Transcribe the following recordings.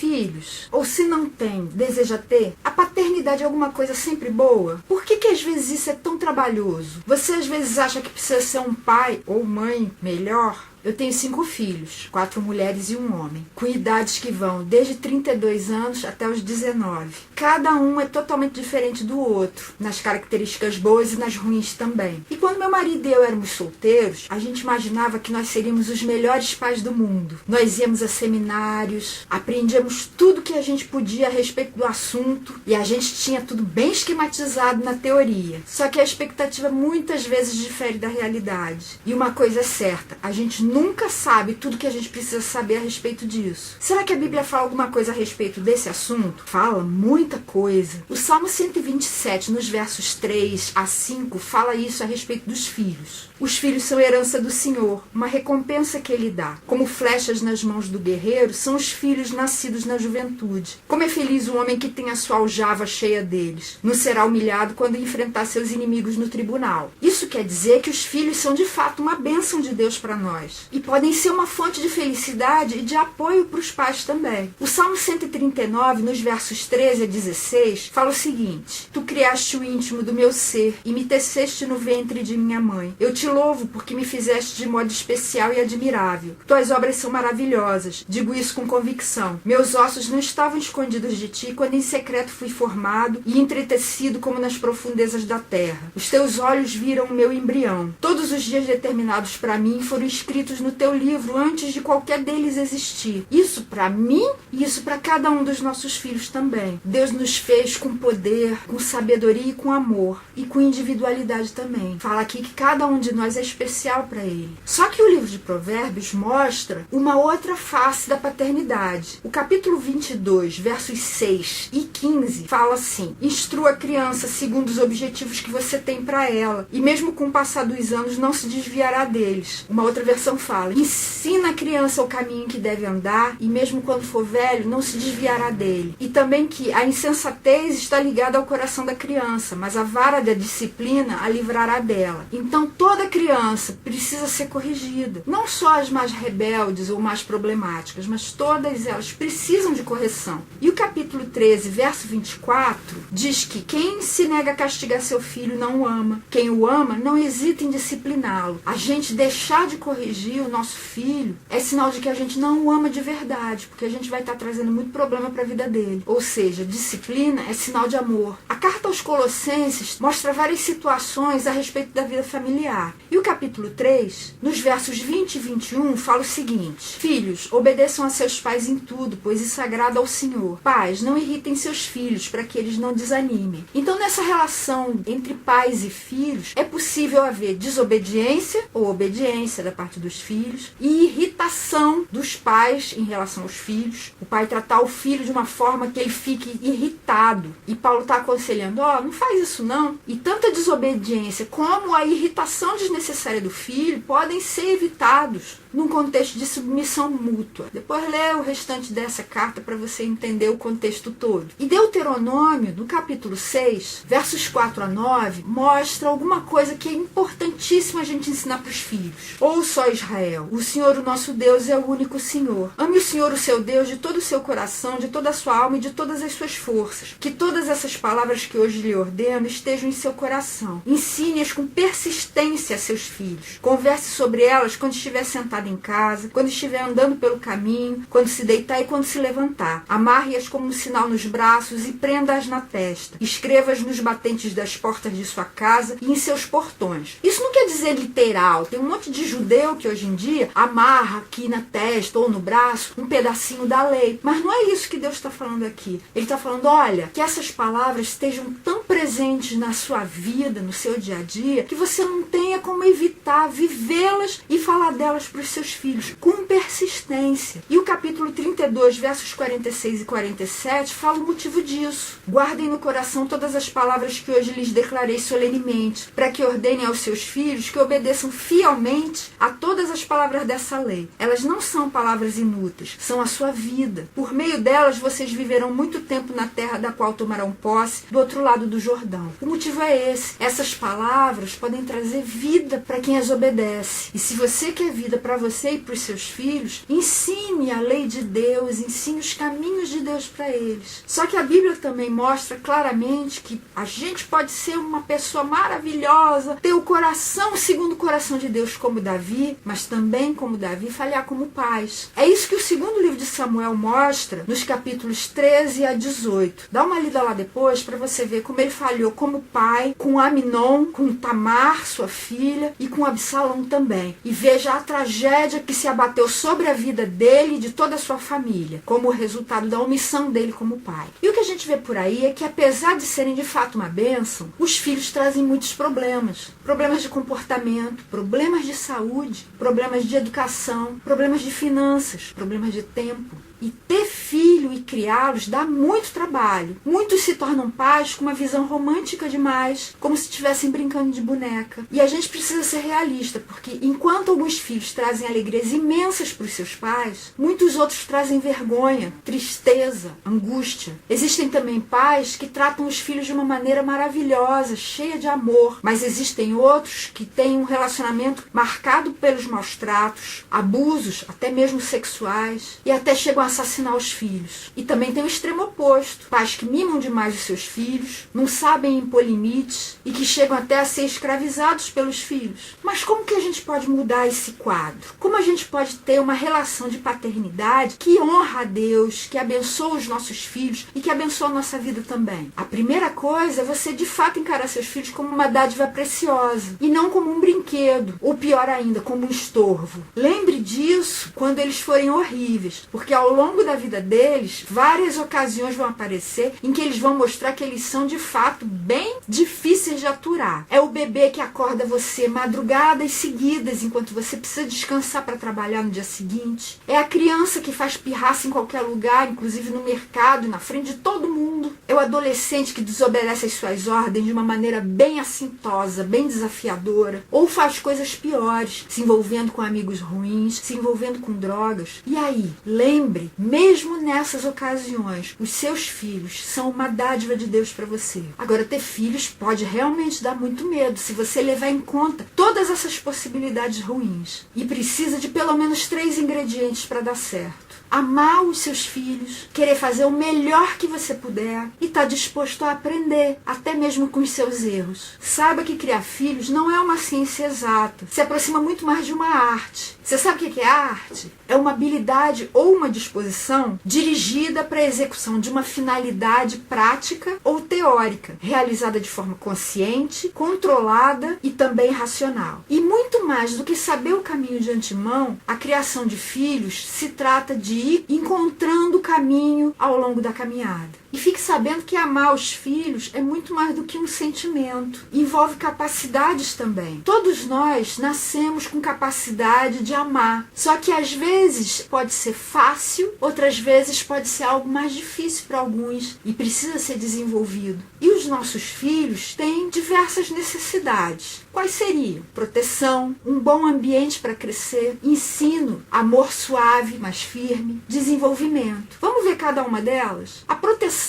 filhos? Ou se não tem, deseja ter? A paternidade é alguma coisa sempre boa? Por que às vezes isso é tão trabalhoso? Você às vezes acha que precisa ser um pai ou mãe melhor? Eu tenho 5 filhos, 4 mulheres e um homem, com idades que vão desde 32 anos até os 19. Cada um é totalmente diferente do outro, nas características boas e nas ruins também. E quando meu marido e eu éramos solteiros, a gente imaginava que nós seríamos os melhores pais do mundo. Nós íamos a seminários, aprendíamos tudo que a gente podia a respeito do assunto e a gente tinha tudo bem esquematizado na teoria. Só que a expectativa muitas vezes difere da realidade. E uma coisa é certa, a gente nunca sabe tudo que a gente precisa saber a respeito disso. Será que a Bíblia fala alguma coisa a respeito desse assunto? Fala muita coisa. O Salmo 127, nos versos 3 a 5, fala isso a respeito dos filhos. Os filhos são herança do Senhor, uma recompensa que Ele dá. Como flechas nas mãos do guerreiro, são os filhos nascidos na juventude. Como é feliz o homem que tem a sua aljava cheia deles. Não será humilhado quando enfrentar seus inimigos no tribunal. Isso quer dizer que os filhos são de fato uma bênção de Deus para nós. E podem ser uma fonte de felicidade e de apoio para os pais também. O Salmo 139, nos versos 13 a 16, fala o seguinte: Tu criaste o íntimo do meu ser e me teceste no ventre de minha mãe. Eu te louvo porque me fizeste de modo especial e admirável. Tuas obras são maravilhosas. Digo isso com convicção. Meus ossos não estavam escondidos de ti quando em secreto fui formado e entretecido como nas profundezas da terra. Os teus olhos viram o meu embrião. Todos os dias determinados para mim foram escritos no teu livro antes de qualquer deles existir. Isso para mim e isso para cada um dos nossos filhos também. Deus nos fez com poder, com sabedoria e com amor. E com individualidade também. Fala aqui que cada um de nós é especial para Ele. Só que o livro de Provérbios mostra uma outra face da paternidade. O capítulo 22, versos 6 e 15, fala assim: Instrua a criança segundo os objetivos que você tem para ela, e mesmo com o passar dos anos não se desviará deles. Uma outra versão fala: Ensina a criança o caminho que deve andar, e mesmo quando for velho não se desviará dele. E também que a insensatez está ligada ao coração da criança, mas a vara da disciplina a livrará dela. Então toda criança precisa ser corrigida. Não só as mais rebeldes ou mais problemáticas, mas todas elas precisam de correção. E o capítulo 13, verso 24, diz que quem se nega a castigar seu filho não o ama. Quem o ama não hesita em discipliná-lo. A gente deixar de corrigir o nosso filho é sinal de que a gente não o ama de verdade, porque a gente vai estar trazendo muito problema para a vida dele. Ou seja, disciplina é sinal de amor. A carta aos Colossenses mostra várias situações a respeito da vida familiar. E o capítulo 3, nos versos 20 e 21, fala o seguinte: Filhos, obedeçam a seus pais em tudo, pois isso agrada ao Senhor. Pais, não irritem seus filhos para que eles não desanimem. Então, nessa relação entre pais e filhos, é possível haver desobediência ou obediência da parte dos filhos e irritação dos pais em relação aos filhos. O pai tratar o filho de uma forma que ele fique irritado. E Paulo está aconselhando: não faz isso não. E tanto a desobediência como a irritação desnecessária do filho podem ser evitados num contexto de submissão mútua. Depois lê o restante dessa carta para você entender o contexto todo. E Deuteronômio, no capítulo 6, versos 4 a 9, mostra alguma coisa que é importantíssima a gente ensinar para os filhos. Ouça, ó Israel, o Senhor, o nosso Deus, é o único Senhor. Ame o Senhor, o seu Deus, de todo o seu coração, de toda a sua alma e de todas as suas forças. Que todas essas palavras que hoje lhe ordeno estejam em seu coração. Ensine-as com persistência a seus filhos. Converse sobre elas quando estiver sentado em casa, quando estiver andando pelo caminho, quando se deitar e quando se levantar. Amarre-as como um sinal nos braços e prenda-as na testa. Escreva-as nos batentes das portas de sua casa e em seus portões. Isso não quer dizer literal. Tem um monte de judeu que hoje em dia amarra aqui na testa ou no braço um pedacinho da lei. Mas não é isso que Deus está falando aqui. Ele está falando: olha, que essas palavras estejam tão presentes na sua vida, no seu dia a dia, que você não tenha como evitar vivê-las e falar delas para os seus filhos, com persistência. E o capítulo 32, versos 46 e 47, fala o motivo disso. Guardem no coração todas as palavras que hoje lhes declarei solenemente, para que ordenem aos seus filhos que obedeçam fielmente a todas todas as palavras dessa lei. Elas não são palavras inúteis, são a sua vida. Por meio delas, vocês viverão muito tempo na terra da qual tomarão posse, do outro lado do Jordão. O motivo é esse. Essas palavras podem trazer vida para quem as obedece. E se você quer vida para você e para os seus filhos, ensine a lei de Deus, ensine os caminhos de Deus para eles. Só que a Bíblia também mostra claramente que a gente pode ser uma pessoa maravilhosa, ter o coração segundo o coração de Deus como Davi, mas também como Davi falhar como pais. É isso que o segundo livro de Samuel mostra nos capítulos 13 a 18. Dá uma lida lá depois para você ver como ele falhou como pai, com Aminon, com Tamar, sua filha, e com Absalão também. E veja a tragédia que se abateu sobre a vida dele e de toda a sua família, como resultado da omissão dele como pai. E o que a gente vê por aí é que, apesar de serem de fato uma bênção, os filhos trazem muitos problemas. Problemas de comportamento, problemas de saúde, problemas de educação, problemas de finanças, problemas de tempo. E ter filho e criá-los dá muito trabalho. Muitos se tornam pais com uma visão romântica demais, como se estivessem brincando de boneca. E a gente precisa ser realista, porque enquanto alguns filhos trazem alegrias imensas para os seus pais, muitos outros trazem vergonha, tristeza, angústia. Existem também pais que tratam os filhos de uma maneira maravilhosa, cheia de amor, mas existem outros que têm um relacionamento marcado pelos maus tratos, abusos, até mesmo sexuais, e até chegam a assassinar os filhos. E também tem o extremo oposto, pais que mimam demais os seus filhos, não sabem impor limites e que chegam até a ser escravizados pelos filhos. Mas como que a gente pode mudar esse quadro? Como a gente pode ter uma relação de paternidade que honra a Deus, que abençoa os nossos filhos e que abençoa a nossa vida também? A primeira coisa é você de fato encarar seus filhos como uma dádiva preciosa e não como um brinquedo, ou pior ainda, como um estorvo. Lembre disso quando eles forem horríveis, porque ao longo da vida deles, várias ocasiões vão aparecer em que eles vão mostrar que eles são de fato bem difíceis de aturar. É o bebê que acorda você madrugadas seguidas enquanto você precisa descansar para trabalhar no dia seguinte. É a criança que faz pirraça em qualquer lugar, inclusive no mercado, na frente de todo mundo. É o adolescente que desobedece às suas ordens de uma maneira bem assintosa, bem desafiadora, ou faz coisas piores, se envolvendo com amigos ruins, se envolvendo com drogas. E aí, lembre, mesmo nessas ocasiões, os seus filhos são uma dádiva de Deus para você. Agora, ter filhos pode realmente dar muito medo se você levar em conta todas essas possibilidades ruins. E precisa de pelo menos 3 ingredientes para dar certo. Amar os seus filhos, querer fazer o melhor que você puder e estar disposto a aprender, até mesmo com os seus erros. Saiba que criar filhos não é uma ciência exata, se aproxima muito mais de uma arte. Você sabe o que é arte? É uma habilidade ou uma disposição dirigida para a execução de uma finalidade prática ou teórica, realizada de forma consciente, controlada e também racional. E muito mais do que saber o caminho de antemão, a criação de filhos se trata de ir encontrando o caminho ao longo da caminhada. E fique sabendo que amar os filhos é muito mais do que um sentimento. Envolve capacidades também. Todos nós nascemos com capacidade de amar. Só que às vezes pode ser fácil, outras vezes pode ser algo mais difícil para alguns e precisa ser desenvolvido. E os nossos filhos têm diversas necessidades. Quais seriam? Proteção, um bom ambiente para crescer, ensino, amor suave, mas firme, desenvolvimento. Vamos ver cada uma delas? A proteção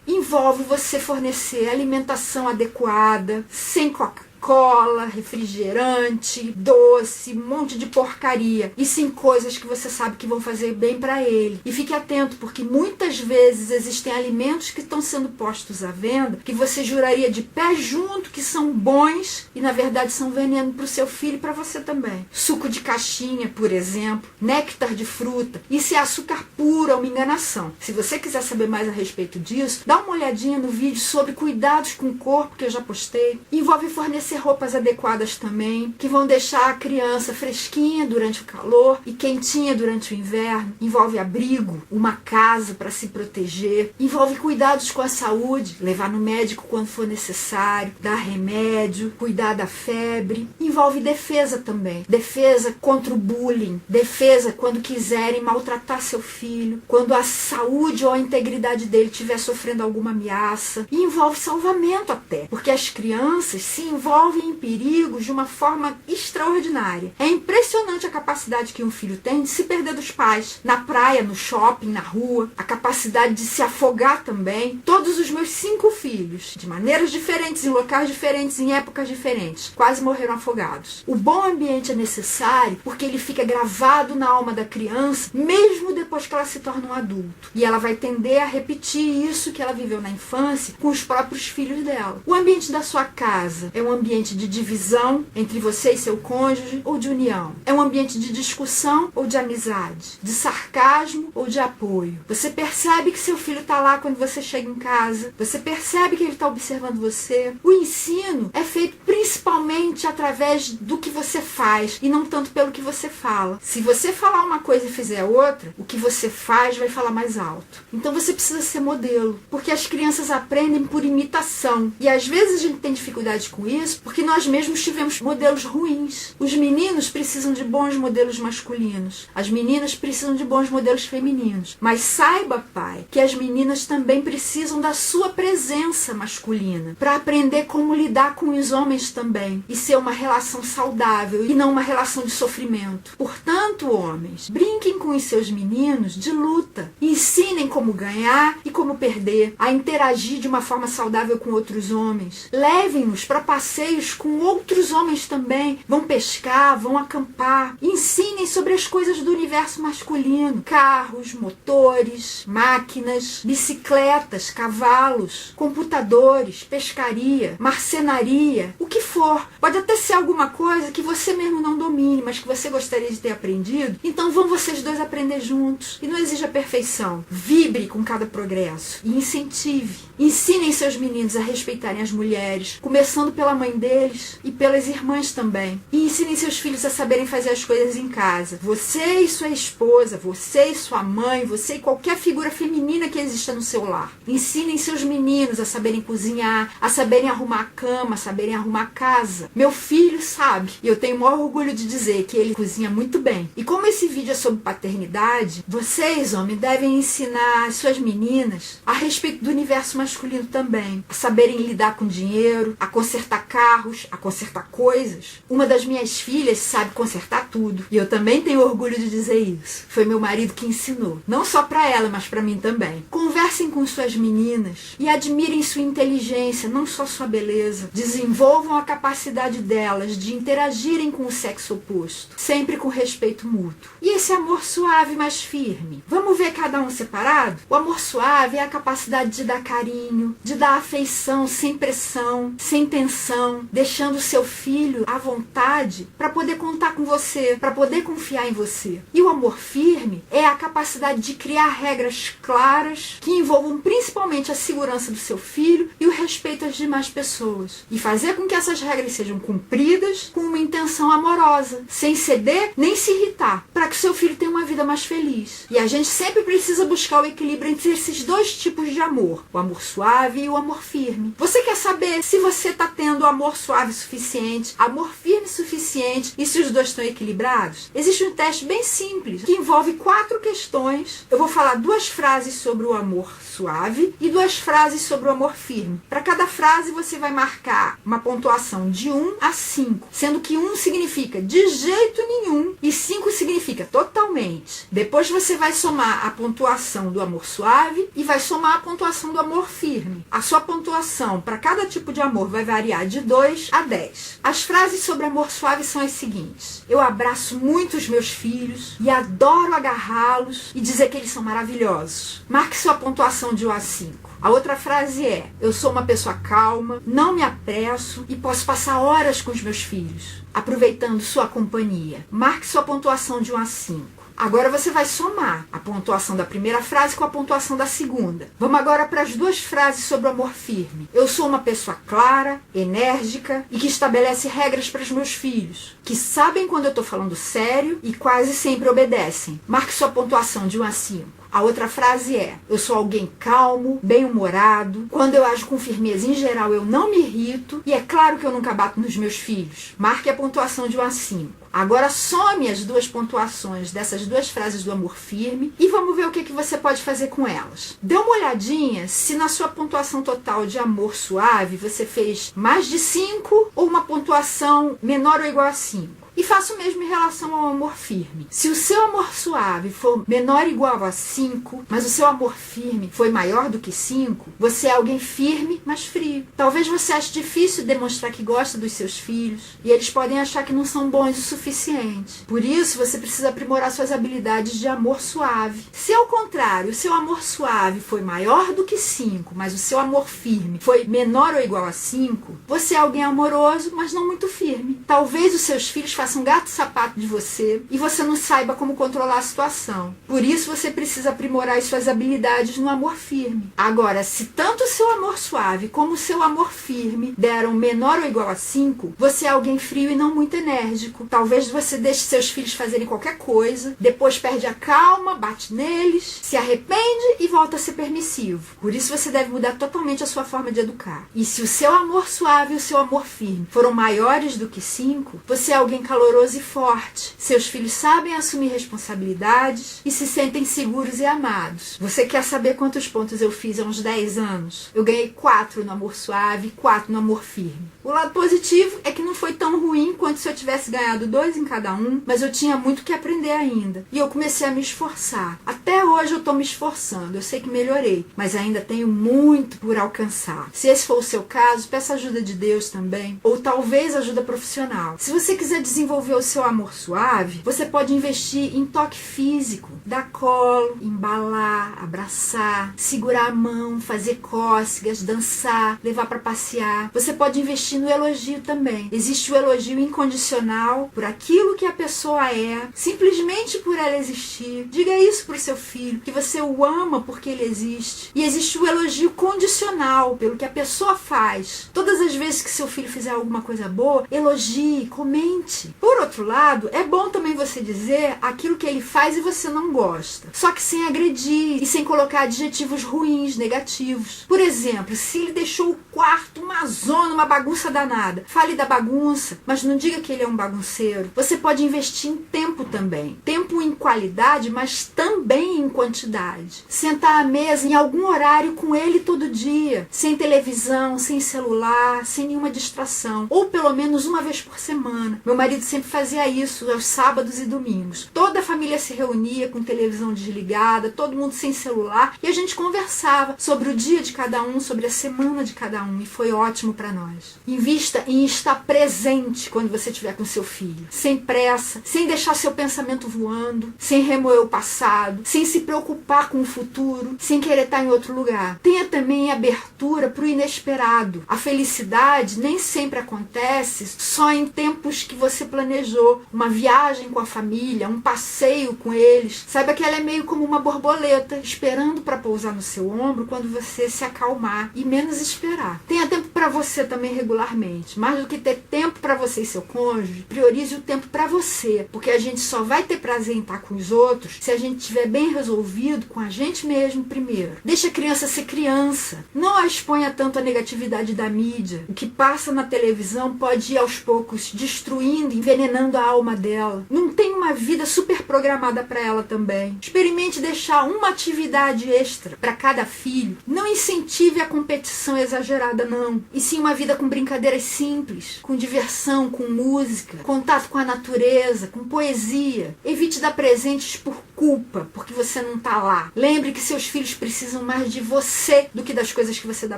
envolve você fornecer alimentação adequada, sem Coca-Cola, refrigerante, doce, um monte de porcaria. E sim coisas que você sabe que vão fazer bem para ele. E fique atento, porque muitas vezes existem alimentos que estão sendo postos à venda que você juraria de pé junto que são bons e na verdade são veneno para o seu filho e para você também. Suco de caixinha, por exemplo, néctar de fruta. Isso é açúcar puro, é uma enganação. Se você quiser saber mais a respeito disso, dá uma olhadinha no vídeo sobre cuidados com o corpo que eu já postei. Envolve fornecer roupas adequadas também, que vão deixar a criança fresquinha durante o calor e quentinha durante o inverno. Envolve abrigo, uma casa para se proteger. Envolve cuidados com a saúde, levar no médico quando for necessário, dar remédio, cuidar da febre. Envolve defesa também. Defesa contra o bullying. Defesa quando quiserem maltratar seu filho. Quando a saúde ou a integridade dele estiver sofrendo alguma ameaça. E envolve salvamento até, porque as crianças se envolvem envolvem em perigos de uma forma extraordinária. É impressionante a capacidade que um filho tem de se perder dos pais, na praia, no shopping, na rua, a capacidade de se afogar também. Todos os meus 5 filhos, de maneiras diferentes, em locais diferentes, em épocas diferentes, quase morreram afogados. O bom ambiente é necessário porque ele fica gravado na alma da criança, mesmo depois que ela se torna um adulto. E ela vai tender a repetir isso que ela viveu na infância com os próprios filhos dela. O ambiente da sua casa é um ambiente de divisão entre você e seu cônjuge ou de união? É um ambiente de discussão ou de amizade? De sarcasmo ou de apoio? Você percebe que seu filho está lá quando você chega em casa? Você percebe que ele está observando você? O ensino é feito principalmente através do que você faz e não tanto pelo que você fala. Se você falar uma coisa e fizer outra, o que você faz vai falar mais alto. Então você precisa ser modelo, porque as crianças aprendem por imitação. E às vezes a gente tem dificuldade com isso porque nós mesmos tivemos modelos ruins. Os meninos precisam de bons modelos masculinos. As meninas precisam de bons modelos femininos. Mas saiba, pai, que as meninas também precisam da sua presença masculina para aprender como lidar com os homens também e ser uma relação saudável e não uma relação de sofrimento. Portanto, homens, brinquem com os seus meninos de luta. Ensinem como ganhar e como perder, a interagir de uma forma saudável com outros homens. Levem-nos para passeios com outros homens também. Vão pescar, vão acampar. Ensinem sobre as coisas do universo masculino. Carros, motores, máquinas, bicicletas, cavalos, computadores, pescaria, marcenaria, o que for. Pode até ser alguma coisa que você mesmo não domine, mas que você gostaria de ter aprendido. Então vão vocês dois aprender juntos. E não exija perfeição. Vibre com cada progresso e incentive. Ensinem seus meninos a respeitarem as mulheres, começando pela mãe deles e pelas irmãs também. E ensinem seus filhos a saberem fazer as coisas em casa. Você e sua esposa, você e sua mãe, você e qualquer figura feminina que exista no seu lar. Ensinem seus meninos a saberem cozinhar, a saberem arrumar a cama, a saberem arrumar a casa. Meu filho sabe, e eu tenho o maior orgulho de dizer que ele cozinha muito bem. E como esse vídeo é sobre paternidade, vocês, homens, devem ensinar as suas meninas a respeito do universo masculino também. A saberem lidar com dinheiro, a consertar carros, a consertar coisas. Uma das minhas filhas sabe consertar tudo. E eu também tenho orgulho de dizer isso. Foi meu marido que ensinou. Não só para ela, mas para mim também. Conversem com suas meninas e admirem sua inteligência, não só sua beleza. Desenvolvam a capacidade delas de interagirem com o sexo oposto, sempre com respeito mútuo. E esse amor suave, mas firme? Vamos ver cada um separado? O amor suave é a capacidade de dar carinho, de dar afeição sem pressão, sem tensão, deixando o seu filho à vontade para poder contar com você, para poder confiar em você. E o amor firme é a capacidade de criar regras claras que envolvam principalmente a segurança do seu filho e o respeito às demais pessoas. E fazer com que essas regras sejam cumpridas com uma intenção amorosa, sem ceder nem se irritar, para que o seu filho tenha uma vida mais feliz. E a gente sempre precisa buscar o equilíbrio entre esses dois tipos de amor, o amor suave e o amor firme. Você quer saber se você está tendo amor suave suficiente, amor firme suficiente e se os dois estão equilibrados? Existe um teste bem simples que envolve 4 questões. Eu vou falar 2 frases sobre o amor suave e 2 frases sobre o amor firme. Para cada frase você vai marcar uma pontuação de 1 a 5, sendo que 1 significa de jeito nenhum e 5 significa totalmente. Depois você vai somar a pontuação do amor suave e vai somar a pontuação do amor firme. A sua pontuação para cada tipo de amor vai variar de 2 a 10. As frases sobre amor suave são as seguintes: eu abraço muito os meus filhos e adoro agarrá-los e dizer que eles são maravilhosos. Marque sua pontuação de 1 a 5. A outra frase é: eu sou uma pessoa calma, não me apresso e posso passar horas com os meus filhos, aproveitando sua companhia. Marque sua pontuação de 1 a 5. Agora você vai somar a pontuação da primeira frase com a pontuação da segunda. Vamos agora para as 2 frases sobre o amor firme. Eu sou uma pessoa clara, enérgica e que estabelece regras para os meus filhos, que sabem quando eu estou falando sério e quase sempre obedecem. Marque sua pontuação de 1 a 5. A outra frase é: eu sou alguém calmo, bem-humorado, quando eu ajo com firmeza em geral eu não me irrito e é claro que eu nunca bato nos meus filhos. Marque a pontuação de 1 a 5. Agora some as duas pontuações dessas duas frases do amor firme e vamos ver o que você pode fazer com elas. Dê uma olhadinha se na sua pontuação total de amor suave você fez mais de 5 ou uma pontuação menor ou igual a 5. E faça o mesmo em relação ao amor firme. Se o seu amor suave for menor ou igual a 5, mas o seu amor firme foi maior do que 5, você é alguém firme, mas frio. Talvez você ache difícil demonstrar que gosta dos seus filhos, e eles podem achar que não são bons o suficiente. Por isso, você precisa aprimorar suas habilidades de amor suave. Se, ao contrário, o seu amor suave foi maior do que 5, mas o seu amor firme foi menor ou igual a 5, você é alguém amoroso, mas não muito firme. Talvez os seus filhos faça um gato-sapato de você e você não saiba como controlar a situação. Por isso você precisa aprimorar as suas habilidades no amor firme. Agora, se tanto o seu amor suave como o seu amor firme deram menor ou igual a 5, você é alguém frio e não muito enérgico. Talvez você deixe seus filhos fazerem qualquer coisa, depois perde a calma, bate neles, se arrepende e volta a ser permissivo. Por isso você deve mudar totalmente a sua forma de educar. E se o seu amor suave e o seu amor firme foram maiores do que 5, você é alguém caloroso e forte. Seus filhos sabem assumir responsabilidades e se sentem seguros e amados. Você quer saber quantos pontos eu fiz há uns 10 anos? Eu ganhei 4 no amor suave e 4 no amor firme. O lado positivo é que não foi tão ruim quanto se eu tivesse ganhado 2 em cada um, mas eu tinha muito que aprender ainda. E eu comecei a me esforçar. Até hoje eu estou me esforçando. Eu sei que melhorei, mas ainda tenho muito por alcançar. Se esse for o seu caso, peça ajuda de Deus também, ou talvez ajuda profissional. Se você quiser desenvolver o seu amor suave, você pode investir em toque físico, dar colo, embalar, abraçar, segurar a mão, fazer cócegas, dançar, levar para passear. Você pode investir no elogio também. Existe o elogio incondicional por aquilo que a pessoa é, simplesmente por ela existir. Diga isso pro seu filho, que você o ama porque ele existe. E existe o elogio condicional pelo que a pessoa faz. Todas as vezes que seu filho fizer alguma coisa boa, elogie, comente. Por outro lado, é bom também você dizer aquilo que ele faz e você não gosta. Só que sem agredir e sem colocar adjetivos ruins, negativos. Por exemplo, se ele deixou o quarto uma zona, uma bagunça danada, fale da bagunça, mas não diga que ele é um bagunceiro. Você pode investir em tempo também. Tempo em qualidade, mas também em quantidade. Sentar à mesa em algum horário com ele todo dia, sem televisão, sem celular, sem nenhuma distração. Ou pelo menos uma vez por semana. Meu marido sempre fazia isso aos sábados e domingos. Toda a família se reunia com televisão desligada, todo mundo sem celular, e a gente conversava sobre o dia de cada um, sobre a semana de cada um, e foi ótimo para nós. Invista em estar presente quando você estiver com seu filho, sem pressa, sem deixar seu pensamento voando, sem remoer o passado, sem se preocupar com o futuro, sem querer estar em outro lugar. Tenha também abertura para o inesperado. A felicidade nem sempre acontece só em tempos que você planejou, uma viagem com a família, um passeio com eles. Saiba que ela é meio como uma borboleta, esperando para pousar no seu ombro quando você se acalmar e menos esperar. Tenha tempo para você também regularmente. Mais do que ter tempo para você e seu cônjuge, priorize o tempo para você, porque a gente só vai ter prazer em estar com os outros se a gente estiver bem resolvido com a gente mesmo primeiro. Deixe a criança ser criança. Não a exponha tanto à negatividade da mídia. O que passa na televisão pode ir aos poucos destruindo, envenenando a alma dela. Não tem uma vida super programada para ela também. Experimente deixar uma atividade extra para cada filho. Não incentive a competição exagerada, não. E sim uma vida com brincadeiras simples, com diversão, com música, contato com a natureza, com poesia. Evite dar presentes por culpa, porque você não tá lá. Lembre que seus filhos precisam mais de você do que das coisas que você dá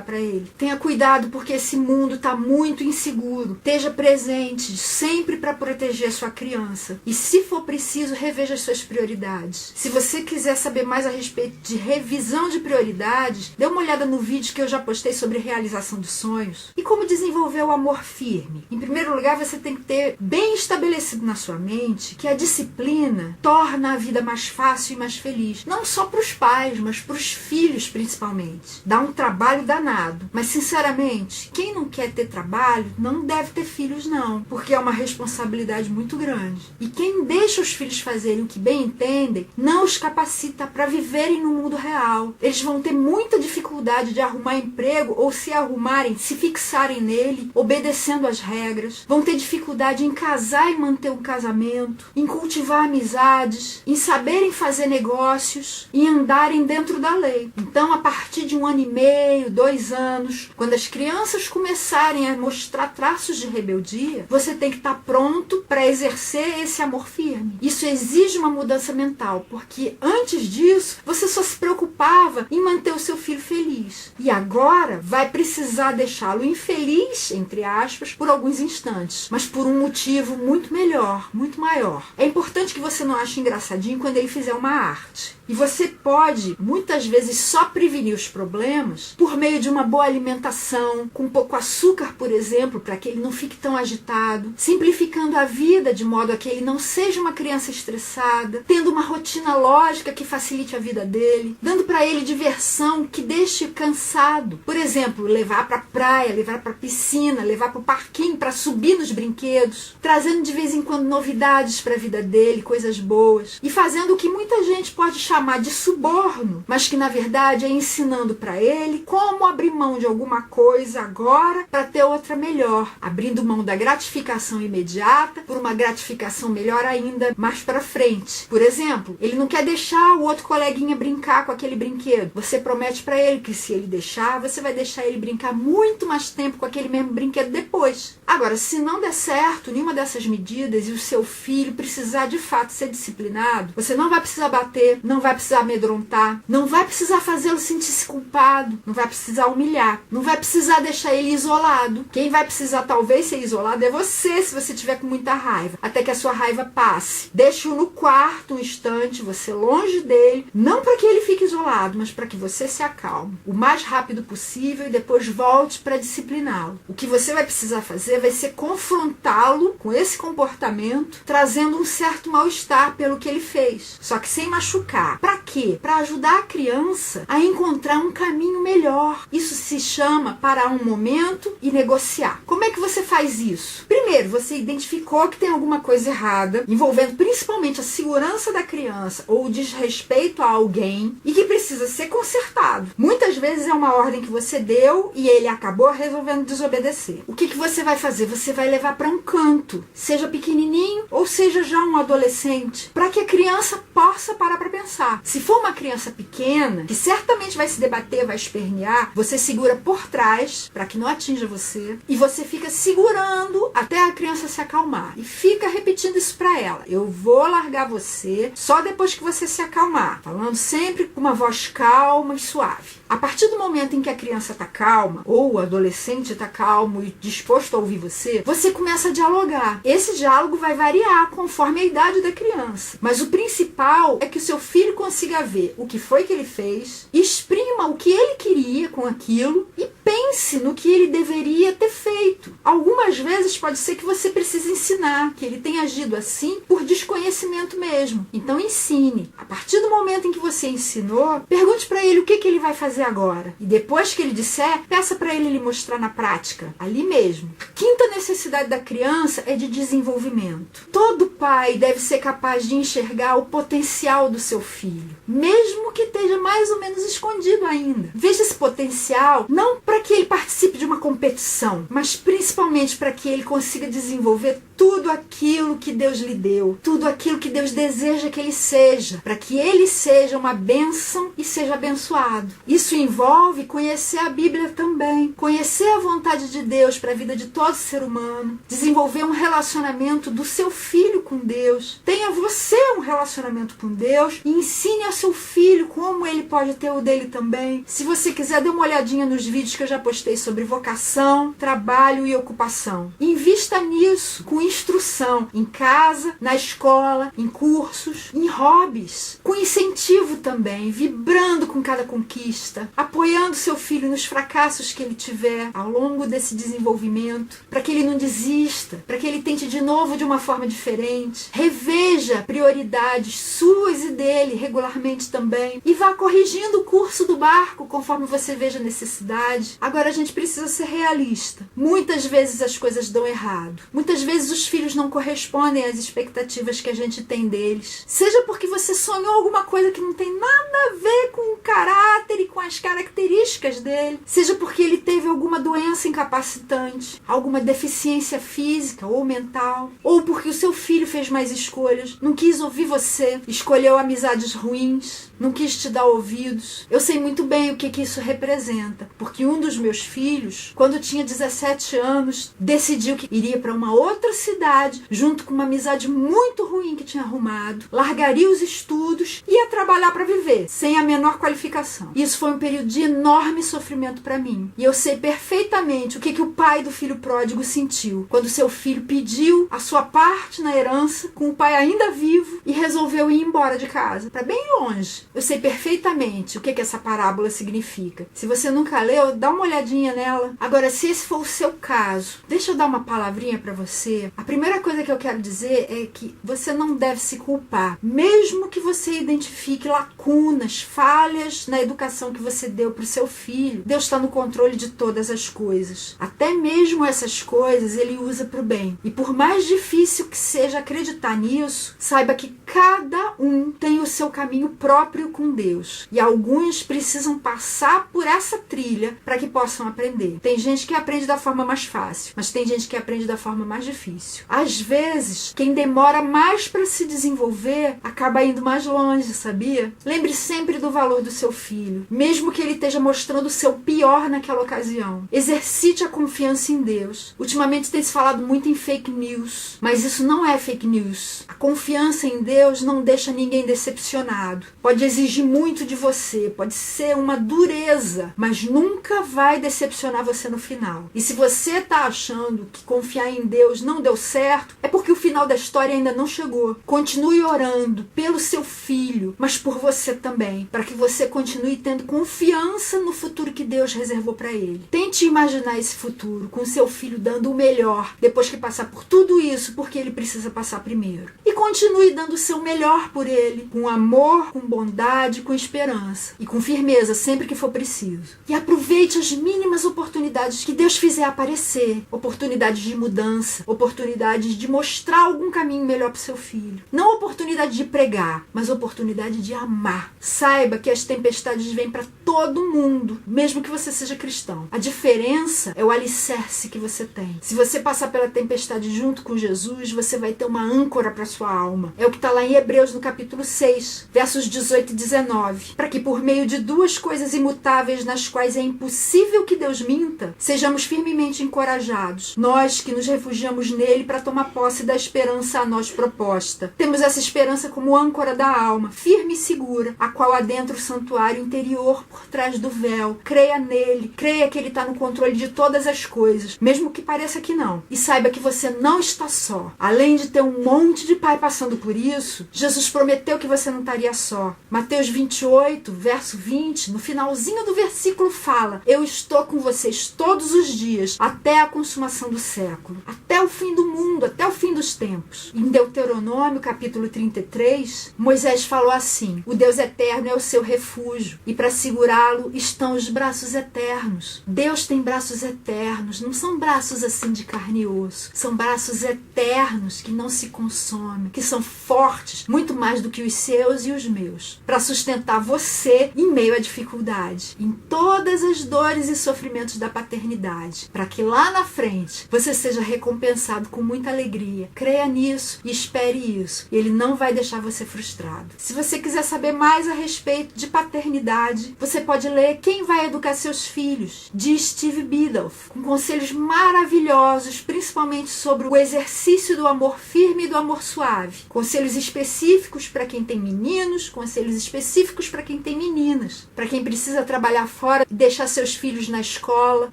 para ele. Tenha cuidado, porque esse mundo tá muito inseguro. Esteja presente sempre para proteger a sua criança. E se for preciso, reveja as suas prioridades. Se você quiser saber mais a respeito de revisão de prioridades, dê uma olhada no vídeo que eu já postei sobre realização dos sonhos. E como desenvolver o amor firme? Em primeiro lugar, você tem que ter bem estabelecido na sua mente que a disciplina torna a vida mais fácil e mais feliz. Não só para os pais, mas para os filhos principalmente. Dá um trabalho danado. Mas sinceramente, quem não quer ter trabalho não deve ter filhos não, porque é uma responsabilidade muito grande. E quem deixa os filhos fazerem o que bem entendem, não os capacita para viverem no mundo real. Eles vão ter muita dificuldade de arrumar emprego ou se arrumarem, se fixarem nele, obedecendo às regras. Vão ter dificuldade em casar e manter um casamento, em cultivar amizades, em saberem fazer negócios, em andarem dentro da lei. Então, a partir de 1 ano e meio, 2 anos, quando as crianças começarem a mostrar traços de rebeldia, você tem que estar pronto para exercer esse amor firme. Isso exige uma mudança mental, porque antes disso, você só se preocupava em manter o seu filho feliz. E agora vai precisar deixá-lo infeliz, entre aspas, por alguns instantes, mas por um motivo muito melhor, muito maior. É importante que você não ache engraçadinho quando ele fizer uma arte. E você pode, muitas vezes, só prevenir os problemas por meio de uma boa alimentação, com pouco açúcar, por exemplo, para que ele não fique tão agitado, simplificando a vida de modo a que ele não seja uma criança estressada, tendo uma rotina lógica que facilite a vida dele, dando para ele diversão que deixe cansado. Por exemplo, levar para a praia, levar para a piscina, levar para o parquinho para subir nos brinquedos, trazendo de vez em quando novidades para a vida dele, coisas boas, e fazendo o que muita gente pode chamar de suborno, mas que na verdade é ensinando para ele como abrir mão de alguma coisa agora para ter outra melhor, abrindo mão da gratificação imediata por uma gratificação melhor ainda mais para frente. Por exemplo, ele não quer deixar o outro coleguinha brincar com aquele brinquedo. Você promete para ele que se ele deixar, você vai deixar ele brincar muito mais tempo com aquele mesmo brinquedo depois. Agora, se não der certo nenhuma dessas medidas e o seu filho precisar de fato ser disciplinado, você não vai precisar bater, não vai precisar amedrontar, não vai precisar fazê-lo sentir-se culpado, não vai precisar humilhar, não vai precisar deixar ele isolado. Quem vai precisar talvez ser isolado é você, se você tiver com muita raiva, até que a sua raiva passe. Deixe-o no quarto um instante, você longe dele, não para que ele fique isolado, mas para que você se acalme o mais rápido possível e depois volte para discipliná-lo. O que você vai precisar fazer vai ser confrontá-lo com esse comportamento, trazendo um certo mal-estar pelo que ele fez, só que sem machucar. Para quê? Para ajudar a criança a encontrar um caminho melhor. Isso se chama parar um momento e negociar. Como é que você faz isso? Primeiro, você identificou que tem alguma coisa errada, envolvendo principalmente a segurança da criança ou o desrespeito a alguém e que precisa ser consertado. Muitas vezes é uma ordem que você deu e ele acabou resolvendo desobedecer. O que você vai fazer? Você vai levar para um canto, seja pequenininho ou seja já um adolescente, para que a criança possa parar para pensar. Se for uma criança pequena, que certamente vai se debater, vai espernear, você segura por trás, para que não atinja você, e você fica segurando até a criança se acalmar. E fica repetindo isso para ela. Eu vou largar você só depois que você se acalmar. Falando sempre com uma voz calma e suave. A partir do momento em que a criança está calma, ou o adolescente está calmo e disposto a ouvir você começa a dialogar. Esse diálogo vai variar conforme a idade da criança. Mas o principal é que o seu filho consiga ver o que foi que ele fez, exprima o que ele queria com aquilo e pense no que ele deveria ter feito. Algumas vezes pode ser que você precise ensinar, que ele tenha agido assim por desconhecimento mesmo. Então ensine. A partir do momento em que você ensinou, pergunte para ele o que ele vai fazer agora. E depois que ele disser, peça para ele lhe mostrar na prática, ali mesmo. A quinta necessidade da criança é de desenvolvimento. Todo pai deve ser capaz de enxergar o potencial do seu filho, mesmo que esteja mais ou menos escondido ainda. Veja esse potencial não para que ele participe de uma competição, mas principalmente para que ele consiga desenvolver tudo aquilo que Deus lhe deu, tudo aquilo que Deus deseja que ele seja, para que ele seja uma bênção e seja abençoado. Isso envolve conhecer a Bíblia também, conhecer a vontade de Deus para a vida de todo ser humano, desenvolver um relacionamento do seu filho com Deus. Tenha você um relacionamento com Deus e ensine ao seu filho como ele pode ter o dele também. Se você quiser, dê uma olhadinha nos vídeos que eu já postei sobre vocação, trabalho e ocupação. Envie Invista nisso, com instrução, em casa, na escola, em cursos, em hobbies, com incentivo também, vibrando com cada conquista, apoiando seu filho nos fracassos que ele tiver ao longo desse desenvolvimento, para que ele não desista, para que ele tente de novo de uma forma diferente. Reveja prioridades suas e dele regularmente também e vá corrigindo o curso do barco conforme você veja necessidade. Agora a gente precisa ser realista. Muitas vezes as coisas dão errado. Muitas vezes os filhos não correspondem às expectativas que a gente tem deles. Seja porque você sonhou alguma coisa que não tem nada a ver com o caráter e com as características dele. Seja porque ele teve alguma doença incapacitante, alguma deficiência física ou mental. Ou porque o seu filho fez mais escolhas, não quis ouvir você, escolheu amizades ruins, não quis te dar ouvidos. Eu sei muito bem o que isso representa, porque um dos meus filhos, quando tinha 17 anos, decidiu que iria para uma outra cidade, junto com uma amizade muito ruim que tinha arrumado, largaria os estudos e ia trabalhar para viver, sem a menor qualificação. Isso foi um período de enorme sofrimento para mim. E eu sei perfeitamente o que o pai do filho pródigo sentiu, quando seu filho pediu a sua parte na herança, com o pai ainda vivo, e resolveu ir embora de casa, para bem longe. Eu sei perfeitamente o que essa parábola significa. Se você nunca leu, dá uma olhadinha nela. Agora, se esse for o seu caso, deixa eu dar uma palavrinha para você. A primeira coisa que eu quero dizer é que você não deve se culpar, mesmo que você identifique lacunas, falhas na educação que você deu para o seu filho. Deus está no controle de todas as coisas. Até mesmo essas coisas ele usa para o bem. E por mais difícil que seja acreditar nisso, saiba que cada um tem o seu caminho próprio com Deus. E alguns precisam passar por essa trilha para que possam aprender. Tem gente que aprende da forma mais fácil, mas tem gente que aprende da forma mais difícil. Às vezes, quem demora mais para se desenvolver acaba indo mais longe, sabia? Lembre sempre do valor do seu filho, mesmo que ele esteja mostrando o seu pior naquela ocasião. Exercite a confiança em Deus. Ultimamente tem se falado muito em fake news, mas isso não é fake news. A confiança em Deus não deixa ninguém decepcionado. Pode exigir muito de você, pode ser uma dureza, mas nunca vai decepcionar você no final. E se você está achando que confiar em Deus não deu certo, é porque o final da história ainda não chegou. Continue orando pelo seu filho, mas por você também, para que você continue tendo confiança no futuro que Deus reservou para ele. Tente imaginar esse futuro com seu filho dando o melhor depois que passar por tudo isso, porque ele precisa passar primeiro. E continue dando o seu melhor por ele, com amor, com bondade, com esperança e com firmeza sempre que for preciso. E aproveite as mínimas oportunidades que Deus fizer aparecer, oportunidades de mudança, oportunidades de mostrar algum caminho melhor para o seu filho. Não oportunidade de pregar, mas oportunidade de amar. Saiba que as tempestades vêm para todo mundo, mesmo que você seja cristão. A diferença é o alicerce que você tem. Se você passar pela tempestade junto com Jesus, você vai ter uma âncora para sua alma. É o que está lá em Hebreus no capítulo 6, versos 18 e 19. Para que por meio de duas coisas imutáveis nas quais é impossível que Deus minta, sejamos firmemente encorajados, nós que nos refugiamos nele para tomar posse da esperança a nós proposta. Temos essa esperança como âncora da alma, firme e segura, a qual adentra o santuário interior por trás do véu. Creia nele, creia que ele está no controle de todas as coisas, mesmo que pareça que não. E saiba que você não está só. Além de ter um monte de pai passando por isso, Jesus prometeu que você não estaria só. Mateus 28, verso 20, no finalzinho do versículo fala: eu estou com vocês todos os dias, até a consumação do século, até o fim do mundo, até o fim dos tempos. Em Deuteronômio, capítulo 33, Moisés falou assim: o Deus eterno é o seu refúgio, e para segurá-lo estão os braços eternos. Deus tem braços eternos, não são braços assim de carne e osso, são braços eternos que não se consomem, que são fortes, muito mais do que os seus e os meus, para sustentar você em meio à dificuldade, em todas as dores e sofrimentos da paternidade, para que lá na frente você seja recompensado com muita alegria. Creia nisso e espere isso, e ele não vai deixar você frustrado. Se você quiser saber mais a respeito de paternidade, você pode ler Quem Vai Educar Seus Filhos, de Steve Biddulph, com conselhos maravilhosos, principalmente sobre o exercício do amor firme e do amor suave. Conselhos específicos para quem tem meninos, conselhos específicos para quem tem meninas, para quem precisa trabalhar fora e deixar seus filhos na escola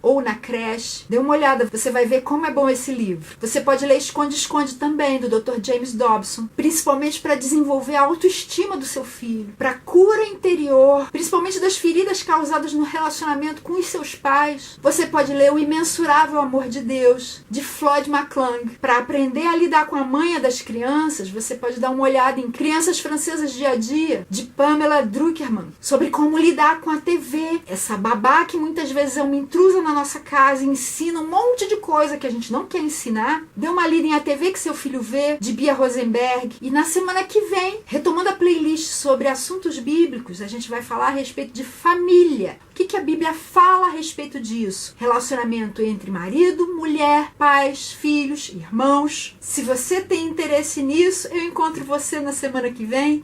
ou na creche. Dê uma olhada, você vai ver como é bom esse livro? Você pode ler Esconde-Esconde também, do Dr. James Dobson, principalmente para desenvolver a autoestima do seu filho, para cura interior, principalmente das feridas causadas no relacionamento com os seus pais. Você pode ler O Imensurável Amor de Deus, de Floyd McClung. Para aprender a lidar com a manha das crianças, você pode dar uma olhada em Crianças Francesas Dia a Dia, de Pamela Druckerman, sobre como lidar com a TV, essa babá que muitas vezes é uma intrusa na nossa casa e ensina um monte de coisa que a gente não quer ensinar. Dê uma lida em A TV que seu filho vê, de Bia Rosenberg. E na semana que vem, retomando a playlist sobre assuntos bíblicos, a gente vai falar a respeito de família. O que a Bíblia fala a respeito disso? Relacionamento entre marido, mulher, pais, filhos, irmãos. Se você tem interesse nisso, eu encontro você na semana que vem.